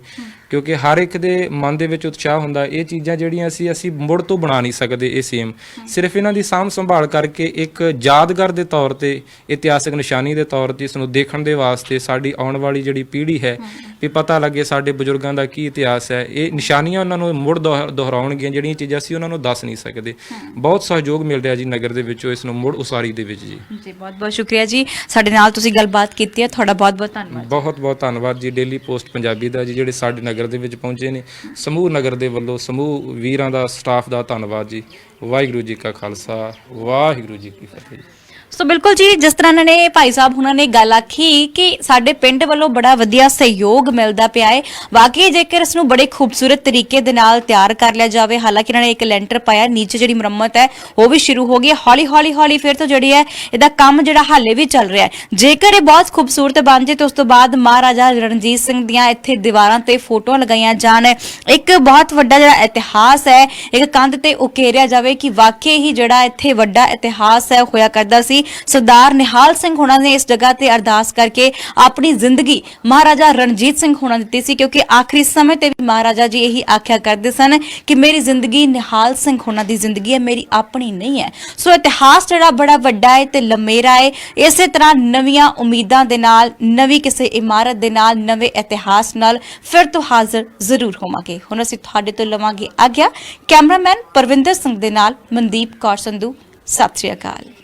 ਕਿਉਂਕਿ ਹਰ ਇੱਕ ਦੇ ਮਨ ਦੇ ਵਿੱਚ ਉਤਸ਼ਾਹ ਹੁੰਦਾ, ਇਹ ਚੀਜ਼ਾਂ ਜਿਹੜੀਆਂ ਅਸੀਂ ਮੁੜ ਤੋਂ ਬਣਾ ਨਹੀਂ ਸਕਦੇ। ਇਹ ਸੇਮ ਸਿਰਫ ਇਹਨਾਂ ਦੀ ਸਾਂਭ ਸੰਭਾਲ ਕਰਕੇ ਇੱਕ ਯਾਦਗਾਰ ਦੇ ਤੌਰ ਤੇ, ਇਤਿਹਾਸਕ ਨਿਸ਼ਾਨੀ ਦੇ ਤੌਰ ਤੇ ਇਸ ਨੂੰ ਦੇਖਣ ਦੇ ਵਾਸਤੇ ਸਾਡੀ ਆਉਣ ਵਾਲੀ ਜਿਹੜੀ ਪੀੜ੍ਹੀ ਹੈ ਵੀ ਪਤਾ ਲੱਗੇ ਸਾਡੇ ਬਜ਼ੁਰਗਾਂ ਦਾ ਕੀ ਇਤਿਹਾਸ ਹੈ। ਇਹ ਨਿਸ਼ਾਨੀਆਂ ਉਹਨਾਂ ਨੂੰ ਮੁੜ ਦੁਹਰਾਉਣਗੀਆਂ, ਜਿਹੜੀਆਂ ਚੀਜ਼ਾਂ ਅਸੀਂ ਉਹਨਾਂ ਨੂੰ ਦੱਸ ਨਹੀਂ ਸਕਦੇ। ਬਹੁਤ ਸਹਿਯੋਗ ਮਿਲ ਰਿਹਾ ਜੀ ਨਗਰ ਦੇ ਵਿੱਚੋਂ ਇਸ ਨੂੰ ਮੁੜ ਉਸਾਰੀ ਦੇ ਵਿੱਚ ਜੀ। ਜੀ ਬਹੁਤ ਬਹੁਤ ਸ਼ੁਕਰੀਆ ਜੀ, ਸਾਡੇ ਨਾਲ ਤੁਸੀਂ ਗੱਲਬਾਤ ਕੀਤੀ ਹੈ, ਤੁਹਾਡਾ ਬਹੁਤ ਬਹੁਤ ਧੰਨਵਾਦ। ਬਹੁਤ ਬਹੁਤ ਧੰਨਵਾਦ ਜੀ ਡੇਲੀ ਪੋਸਟ ਪੰਜਾਬੀ ਦਾ ਜੀ, ਜਿਹੜੇ ਸਾਡੇ ਨਗਰ ਦੇ ਵਿੱਚ ਪਹੁੰਚੇ ਨੇ। ਸਮੂਹ ਨਗਰ ਦੇ ਵੱਲੋਂ ਸਮੂਹ ਵੀਰਾਂ ਦਾ, ਸਟਾਫ ਦਾ ਧੰਨਵਾਦ ਜੀ। ਵਾਹਿਗੁਰੂ ਜੀ ਕਾ ਖਾਲਸਾ, ਵਾਹਿਗੁਰੂ ਜੀ ਕੀ ਫਤਿਹ ਜੀ। ਸੋ ਬਿਲਕੁਲ ਜੀ, ਜਿਸ ਤਰ੍ਹਾਂ ਇਹਨਾਂ ਨੇ ਭਾਈ ਸਾਹਿਬ ਹੁਣਾਂ ਨੇ ਗੱਲ ਆਖੀ ਕਿ ਸਾਡੇ ਪਿੰਡ ਵੱਲੋਂ ਬੜਾ ਵਧੀਆ ਸਹਿਯੋਗ ਮਿਲਦਾ ਪਿਆ ਹੈ। ਵਾਕਈ ਜੇਕਰ ਇਸ ਨੂੰ ਬੜੇ ਖੂਬਸੂਰਤ ਤਰੀਕੇ ਦੇ ਨਾਲ ਤਿਆਰ ਕਰ ਲਿਆ ਜਾਵੇ, ਹਾਲਾਂਕਿ ਇਹਨਾਂ ਨੇ ਇੱਕ ਲੈਂਟਰ ਪਾਇਆ, ਨੀਚੇ ਜਿਹੜੀ ਮੁਰੰਮਤ ਹੈ ਉਹ ਵੀ ਸ਼ੁਰੂ ਹੋ ਗਈ ਹੈ। ਹੌਲੀ ਫਿਰ ਤੋਂ ਜਿਹੜੀ ਹੈ ਇਹਦਾ ਕੰਮ ਜਿਹੜਾ ਹਾਲੇ ਵੀ ਚੱਲ ਰਿਹਾ ਹੈ। ਜੇਕਰ ਇਹ ਬਹੁਤ ਖੂਬਸੂਰਤ ਬਣ ਜੇ ਤਾਂ ਉਸ ਤੋਂ ਬਾਅਦ ਮਹਾਰਾਜਾ ਰਣਜੀਤ ਸਿੰਘ ਦੀਆਂ ਇੱਥੇ ਦੀਵਾਰਾਂ ਤੇ ਫੋਟੋਆਂ ਲਗਾਈਆਂ ਜਾਣ, ਇੱਕ ਬਹੁਤ ਵੱਡਾ ਜਿਹੜਾ ਇਤਿਹਾਸ ਹੈ ਇੱਕ ਕੰਧ ਤੇ ਉਕੇਰਿਆ ਜਾਵੇ ਕਿ ਵਾਕਈ ਹੀ ਜਿਹੜਾ ਇੱਥੇ ਵੱਡਾ ਇਤਿਹਾਸ ਹੈ ਹੋਇਆ ਕਰਦਾ ਸੀ। ਸਰਦਾਰ ਨਿਹਾਲ ਸਿੰਘ ਹੋਣਾ ਨੇ ਇਸ ਜਗ੍ਹਾ ਤੇ ਅਰਦਾਸ ਕਰਕੇ ਆਪਣੀ ਜ਼ਿੰਦਗੀ ਮਹਾਰਾਜਾ ਰਣਜੀਤ ਸਿੰਘ ਹੋਣਾ ਦਿੱਤੀ ਸੀ, ਕਿਉਂਕਿ ਆਖਰੀ ਸਮੇਂ ਤੇ ਵੀ ਮਹਾਰਾਜਾ ਜੀ ਇਹੀ ਆਖਿਆ ਕਰਦੇ ਸਨ ਕਿ ਮੇਰੀ ਜ਼ਿੰਦਗੀ ਨਿਹਾਲ ਸਿੰਘ ਹੋਣਾ ਦੀ ਜ਼ਿੰਦਗੀ ਹੈ, ਮੇਰੀ ਆਪਣੀ ਨਹੀਂ ਹੈ। ਸੋ ਇਤਿਹਾਸ ਜਿਹੜਾ ਬੜਾ ਵੱਡਾ ਹੈ ਤੇ ਲੰਮੇਰਾ ਹੈ। ਇਸੇ ਤਰ੍ਹਾਂ ਨਵੀਆਂ ਉਮੀਦਾਂ ਦੇ ਨਾਲ, ਨਵੀਂ ਕਿਸੇ ਇਮਾਰਤ ਦੇ ਨਾਲ, ਨਵੇਂ ਇਤਿਹਾਸ ਨਾਲ ਫਿਰ ਤੋਂ ਹਾਜ਼ਰ ਜ਼ਰੂਰ ਹੋਵਾਂਗੇ। ਹੁਣ ਅਸੀਂ ਤੁਹਾਡੇ ਤੋਂ ਲਵਾਂਗੇ ਆਗਿਆ। ਕੈਮਰਾਮੈਨ ਪਰਵਿੰਦਰ ਸਿੰਘ ਦੇ ਨਾਲ ਮਨਦੀਪ ਕੌਰ ਸੰਧੂ, ਸਤਿ ਸ਼੍ਰੀ ਅਕਾਲ।